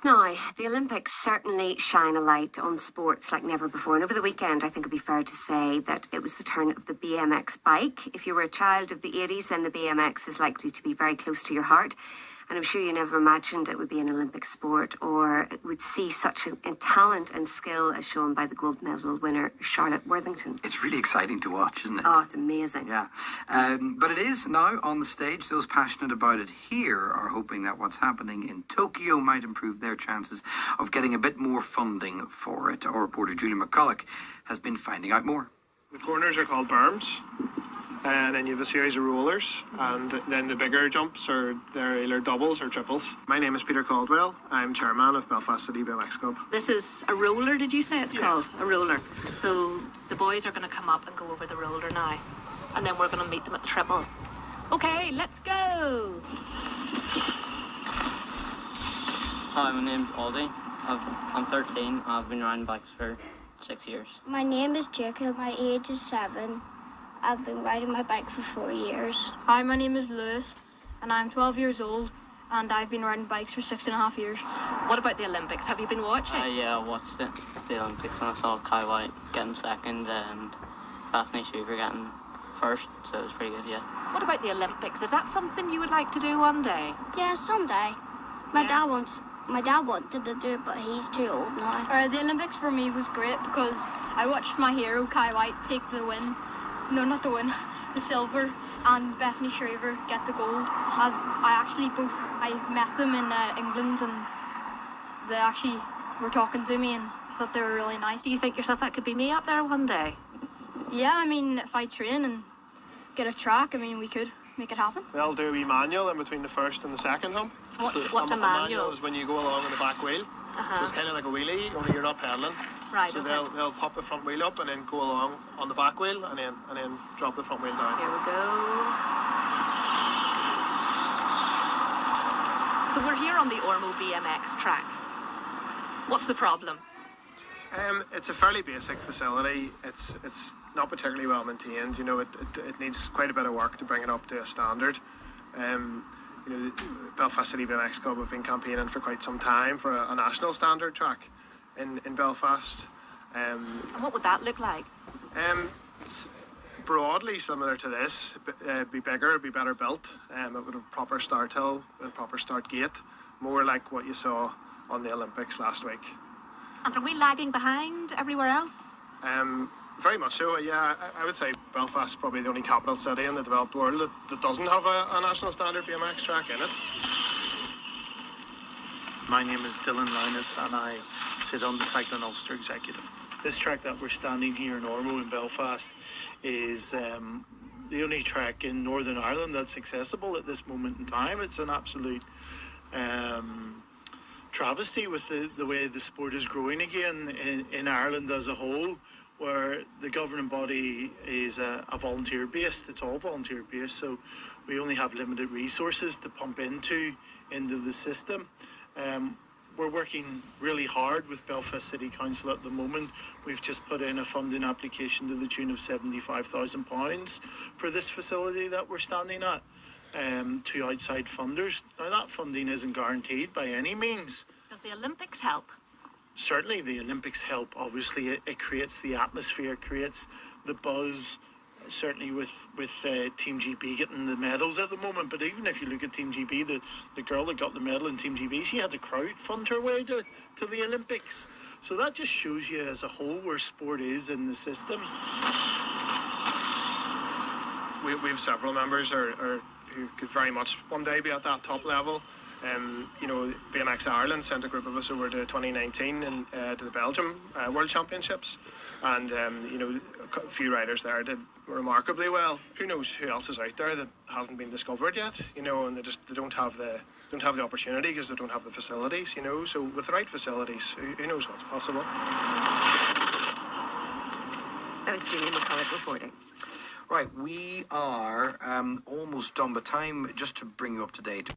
Now, the Olympics certainly shine a light on sports like never before. And over the weekend, I think it'd be fair to say that it was the turn of the BMX bike. If you were a child of the 80s, then the BMX is likely to be very close to your heart. And I'm sure you never imagined it would be an Olympic sport or it would see such a talent and skill as shown by the gold medal winner, Charlotte Worthington. It's really exciting to watch, isn't it? Oh, it's amazing. Yeah. But it is now on the stage. Those passionate about it here are hoping that what's happening in Tokyo might improve their chances of getting a bit more funding for it. Our reporter Julie McCulloch has been finding out more. The corners are called berms. And then you have a series of rollers, and then the bigger jumps are they're either doubles or triples. My name is Peter Caldwell. I'm chairman of Belfast City BMX Club. This is a roller, did you say it's called? A roller. So the boys are going to come up and go over the roller now, and then we're going to meet them at the triple. Okay, let's go! Hi, my name's Ozzy. I'm 13. I've been riding bikes for 6 years. My name is Jacob. My age is 7. I've been riding my bike for 4 years. Hi, my name is Lewis, and I'm 12 years old, and I've been riding bikes for 6.5 years. What about the Olympics? Have you been watching? Yeah, I watched the Olympics, and I saw Kai White getting second and Bethany Shriver getting first, so it was pretty good, yeah. What about the Olympics? Is that something you would like to do one day? Yeah, someday. My dad wanted to do it, but he's too old now. The Olympics for me was great because I watched my hero, Kai White, take the win. No, not the win, the silver, and Bethany Shriver get the gold. As I met them in England, and they actually were talking to me, and I thought they were really nice. Do you think yourself that could be me up there one day? Yeah, I mean, if I train and get a track, I mean, we could make it happen. They'll do a wee manual in between the first and the second hump. What's a manual? Manual is when you go along on the back wheel. So it's kind of like a wheelie, only you're not pedaling. Right. So okay. they'll pop the front wheel up and then go along on the back wheel and then drop the front wheel down. Here we go. So we're here on the Ormo BMX track. What's the problem? It's a fairly basic facility. It's not particularly well maintained. You know, it needs quite a bit of work to bring it up to a standard. You know, the Belfast City BMX Club have been campaigning for quite some time for a national standard track in Belfast. And what would that look like? It's broadly similar to this. Be bigger, be better built. It would have a proper start hill with a proper start gate, more like what you saw on the Olympics last week. And are we lagging behind everywhere else? Very much so, yeah. I would say Belfast is probably the only capital city in the developed world that doesn't have a national standard BMX track in it. My name is Dylan Linus and I sit on the Cycling Ulster Executive. This track that we're standing here in Ormo in Belfast is the only track in Northern Ireland that's accessible at this moment in time. It's an absolute travesty with the way the sport is growing again in Ireland as a whole, where the governing body is a volunteer based. It's all volunteer based, so we only have limited resources to pump into the system. We're working really hard with Belfast City Council at the moment. We've just put in a funding application to the tune of £75,000 for this facility that we're standing at to outside funders. Now, that funding isn't guaranteed by any means. Does the Olympics help? Certainly the Olympics help. Obviously it creates the atmosphere, creates the buzz, certainly with Team GB getting the medals at the moment. But even if you look at Team GB, the girl that got the medal in Team GB, she had to crowdfund her way to the Olympics. So that just shows you as a whole where sport is in the system. We have several members who could very much one day be at that top level. You know, BMX Ireland sent a group of us over to 2019 and to the Belgium World Championships, and you know, a few riders there did remarkably well. Who knows who else is out there that hasn't been discovered yet? You know, and they don't have the opportunity because they don't have the facilities. You know, so with the right facilities, who knows what's possible? That was Julie McCulloch reporting. Right, we are almost done, but time just to bring you up to date.